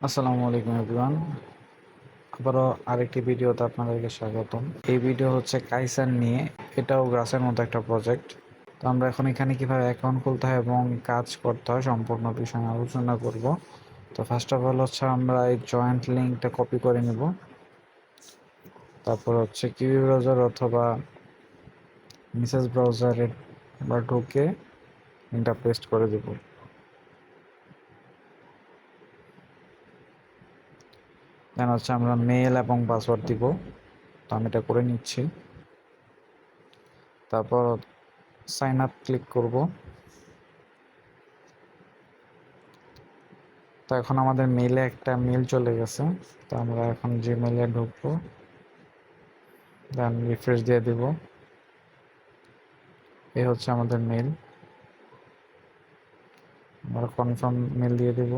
আসসালামু আলাইকুম এভরিওয়ান। আবারও আরেকটি ভিডিওতে আপনাদেরকে স্বাগতম। এই ভিডিও হচ্ছে কাইসার নিয়ে। এটাও গ্রাসের মতো একটা প্রজেক্ট। তো আমরা এখন এখানে কিভাবে অ্যাকাউন্ট খুলতে হয় এবং কাজ করতে হয় সম্পূর্ণ বিষয় আলোচনা করব। তো ফার্স্ট অফ অল হচ্ছে আমরা এই জয়েন্ট লিঙ্কটা কপি করে নেব। তারপর হচ্ছে কিউবি ব্রাউজার অথবা মিসেস ব্রাউজারে আমরা ঢুকে লিঙ্কটা পেস্ট করে দেব। দেন হচ্ছে আমরা মেল এবং পাসওয়ার্ড দিব। তো আমি এটা করে নিচ্ছি। তারপর সাইন আপ ক্লিক করব। তো এখন আমাদের মেইলে একটা মেল চলে গেছে। তো আমরা এখন জিমেইলে ঢুকবো, দেন রিফ্রেশ দিয়ে দিব। এই হচ্ছে আমাদের মেল। আমরা কনফার্ম মেল দিয়ে দিব,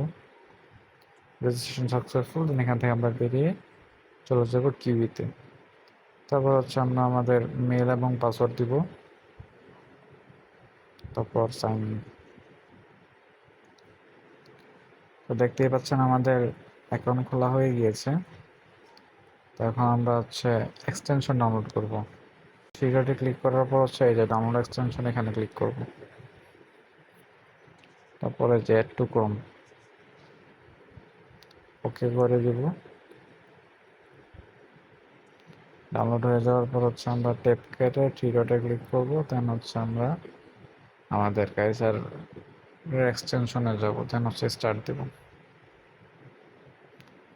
রেজিস্ট্রেশন সাকসেসফুল। দেন এখান থেকে আমরা বেরিয়ে চলে যাবো কিউইতে। তারপর হচ্ছে আমরা আমাদের মেল এবং পাসওয়ার্ড দিব, তারপর সাইন ইন। তো দেখতেই পাচ্ছেন আমাদের অ্যাকাউন্ট খোলা হয়ে গিয়েছে। তো এখন আমরা হচ্ছে এক্সটেনশন ডাউনলোড করব। সিকিউরিটি ক্লিক করার পর হচ্ছে এই যে ডাউনলোড এক্সটেনশন, এখানে ক্লিক করব। তারপরে যে অ্যাড টু ক্রোম ওকে করে দিব। ডাউনলোড হয়ে যাওয়ার পর হচ্ছে আমরা ট্যাপ কেটে থ্রি ডটে ক্লিক করব। দেন হচ্ছে আমরা আমাদের কাইসার এক্সটেনশনে যাব। দেন হচ্ছে স্টার্ট দেব।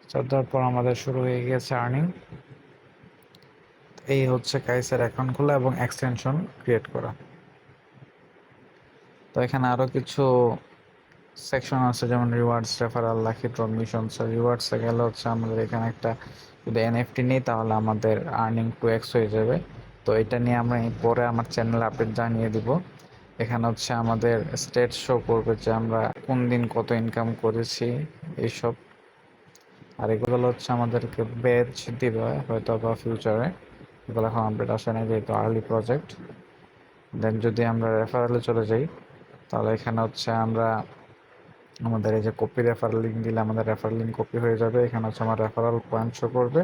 স্টার্ট দেওয়ার পর আমাদের শুরু হয়ে গিয়েছে আর্নিং। এই হচ্ছে কাইসার অ্যাকাউন্ট খোলা এবং এক্সটেনশন ক্রিয়েট করা। তো এখানে আরও কিছু সেকশন আছে, যেমন rewards, referral, lucky draw, missions. রিওয়ার্ডসে গেলে হচ্ছে আমাদের এখানে একটা যদি এনএফটি নিই তাহলে আমাদের আর্নিং 2x হয়ে যাবে। তো এটা নিয়ে আমরা পরে আমার চ্যানেলে আপডেট জানিয়ে দিব। এখানে হচ্ছে আমাদের স্টেট শো করবে যে আমরা কোন দিন কত ইনকাম করেছি এইসব। আর এগুলো হচ্ছে আমাদেরকে ব্যাচ দিবে হয়তো বা ফিউচারে। এগুলো এখন আপডেট আসে না যেহেতু আর্লি প্রজেক্ট। দেন যদি আমরা রেফারেলে চলে যাই তাহলে এখানে হচ্ছে আমরা আমাদের এই যে কপি রেফারেল লিঙ্ক দিলে আমাদের রেফারেল লিঙ্ক কপি হয়ে যাবে। এখানে হচ্ছে আমার রেফারেল পয়েন্ট শো করবে।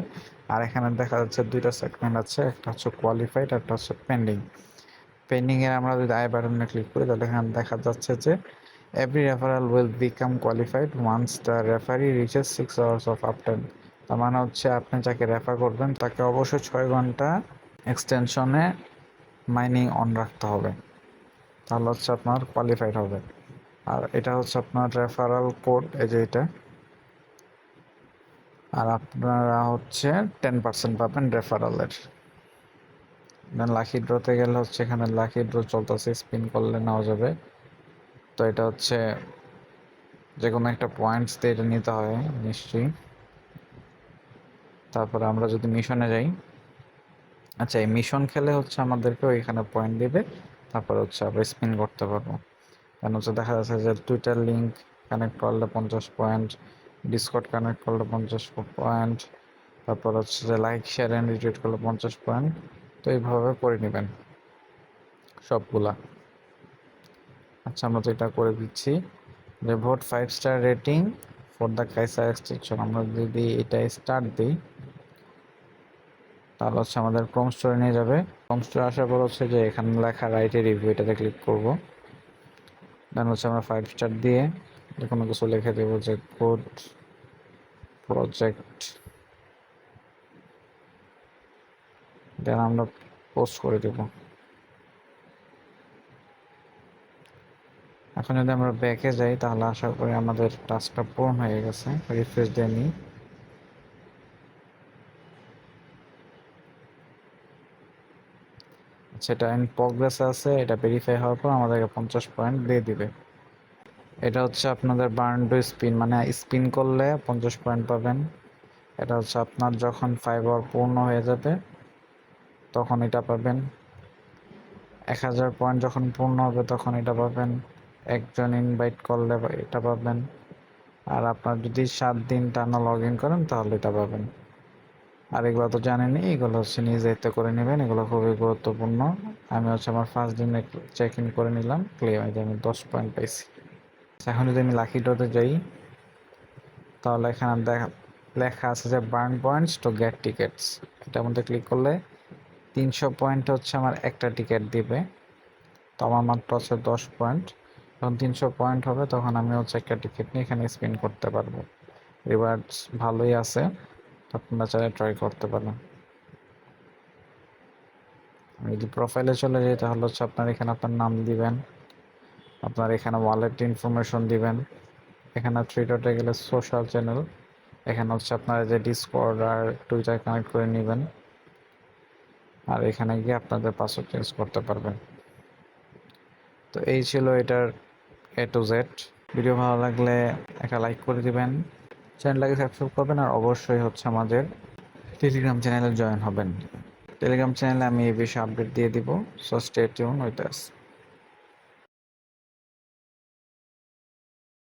আর এখানে দেখা যাচ্ছে দুইটা সেগমেন্ট আছে, একটা হচ্ছে কোয়ালিফাইড, একটা হচ্ছে পেন্ডিং। পেন্ডিংয়ে আমরা যদি আই বাটনে ক্লিক করি তাহলে এখানে দেখা যাচ্ছে যে every referral will become qualified once the referee reaches 6 hours of uptime. তার মানে হচ্ছে আপনি যাকে রেফার করবেন তাকে অবশ্যই 6 ঘন্টা এক্সটেনশনে মাইনিং অন রাখতে হবে, তাহলে হচ্ছে আপনার কোয়ালিফাইড হবে। আর এটা হচ্ছে আপনার রেফারাল কোড, এই যে এটা। আর আপনারা হচ্ছে 10% পাবেন রেফারালের। দেন লাকি ড্রতে গেলে হচ্ছে এখানে লাকি ড্র চলতেছে, স্পিন করলে নেওয়া যাবে। তো এটা হচ্ছে যে কোনো একটা পয়েন্টস দিয়ে এটা নিতে হয় নিশ্চয়ই। তারপরে আমরা যদি মিশনে যাই, আচ্ছা এই মিশন খেলে হচ্ছে আমাদেরকেও এখানে পয়েন্ট দিবে। তারপর হচ্ছে আবার স্পিন করতে পারবো। কারণ হচ্ছে দেখা যাচ্ছে যে টুইটার লিঙ্ক কানেক্ট করলে 50 পয়েন্ট, ডিসকর্ড কানেক্ট করলে 50 পয়েন্ট, তারপর হচ্ছে যে লাইক শেয়ার অ্যান্ড রিটুইট করলে 50 পয়েন্ট। তো এইভাবে করে নেবেন সবগুলা। আচ্ছা আমরা তো এটা করে দিচ্ছি যে vote 5 star rating for the Kaiser extension. আমরা যদি এটা স্টার্ট দিই তাহলে হচ্ছে আমাদের ক্রোম স্টোরে নিয়ে যাবে। ক্রোম স্টোরে আসার পর হচ্ছে যে এখানে লেখা রাইটে রিভিউ, এটাতে ক্লিক করব। দেন হচ্ছে আমরা 5 স্টার দিয়ে যে কোনো কিছু লিখে দেবো যে গুড প্রজেক্ট। দেন আমরা পোস্ট করে দেব। এখন যদি আমরা ব্যাকে যাই তাহলে আশা করি আমাদের টাস্কটা পূর্ণ হয়ে গেছে। রিফ্রেশ দিয়ে নিই। সেটা ইন প্রগ্রেস আছে, এটা ভেরিফাই হওয়ার পর আমাদেরকে 50 পয়েন্ট দিয়ে দিবে। এটা হচ্ছে আপনাদের বার্ন টু স্পিন, মানে স্পিন করলে 50 পয়েন্ট পাবেন। এটা হচ্ছে আপনার যখন 5 আওয়ার পূর্ণ হয়ে যাবে তখন এটা পাবেন। 1000 পয়েন্ট যখন পূর্ণ হবে তখন এটা পাবেন। একজন ইনভাইট করলে এটা পাবেন। আর আপনার যদি 7 দিন টানা লগ ইন করেন তাহলে এটা পাবেন। আর এগুলো তো জানেনই, এগুলো হচ্ছে নিজ দায়িত্ব করে নেবেন, এগুলো খুবই গুরুত্বপূর্ণ। আমি হচ্ছে আমার ফার্স্ট দিনে চেক ইন করে নিলাম, ক্লেম হয়ে আমি 10 পয়েন্ট পাইছি। এখন যদি আমি লাকি ড্রতে যাই তাহলে এখানে লেখা আছে যে burn points to get tickets, এটার মধ্যে ক্লিক করলে 300 পয়েন্ট হচ্ছে আমার একটা টিকিট দিবে। তো আমার মাত্র আছে 10 পয়েন্ট, যখন 300 পয়েন্ট হবে তখন আমি হচ্ছে একটা টিকিট নিয়ে এখানে স্পিন করতে পারবো। রিওয়ার্ডস ভালোই আছে, আপনারা চাইলে ট্রাই করতে পারেন। আমি যদি প্রোফাইলে চলে যাই তাহলে হচ্ছে আপনার এখানে আপনার নাম দিবেন, আপনার এখানে ওয়ালেট ইনফরমেশন দিবেন, এখানে থ্রি ডটে গেলে সোশ্যাল চ্যানেল, এখানে হচ্ছে আপনারা যে ডিসকর্ড আর টুইটার কানেক্ট করে নেবেন, আর এখানে গিয়ে আপনাদের পাসওয়ার্ড চেঞ্জ করতে পারবেন। তো এই ছিল এটার A to Z। ভিডিও ভালো লাগলে একটা লাইক করে দিবেন, চ্যানেলটাকে সাবস্ক্রাইব করবেন, আর অবশ্যই হচ্ছে আমাদের টেলিগ্রাম চ্যানেলে জয়েন হবেন। টেলিগ্রাম চ্যানেলে আমি এই বিষয়ে আপডেট দিয়ে দিব, so stay tune with us.